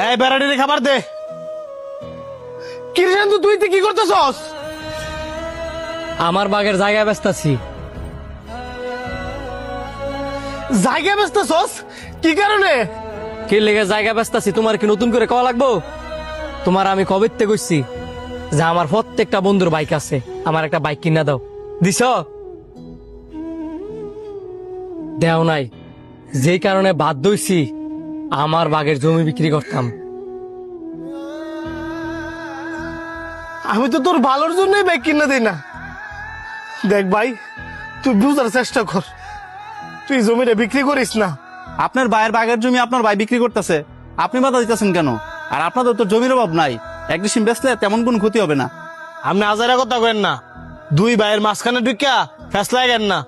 এই বেড়াটির খাবার দে। কি রে শান্তু, তুই কি করতেছস? আমার বাগের জায়গা ব্যস্তাছি। জায়গা বেচতেছস? কি কারণে? কি লেগে জায়গা ব্যস্তাছি তোমার কি নতুন করে কওয়া লাগবো? তোমার আমি কবেতে কইছি যে আমার প্রত্যেকটা বন্ধুর বাইক আছে, আমার একটা বাইক কিনা দাও, দিছ? দেও নাই, যেই কারণে বাধ্য হইছি আমার বাগের জমি বিক্রি করতাম। আমি তো তোর ভালোর জন্যই বাইক কিনে দিই না। দেখ ভাই, তুই বুঝার চেষ্টা কর, তুই জমিটা বিক্রি করিস না। আপনার ভাইয়ের বাগের জমি আপনার ভাই বিক্রি করতেছে, আপনি বাধা দিতেছেন কেন? আর আপনাদের তো জমির অভাব নাই, এক ডিসিম বেচলে তেমন কোনো ক্ষতি হবে না। আপনি আজারা কথা কেন না, দুই ভাইয়ের মাঝখানে ঢুকিয়া ফেসলা গেন না।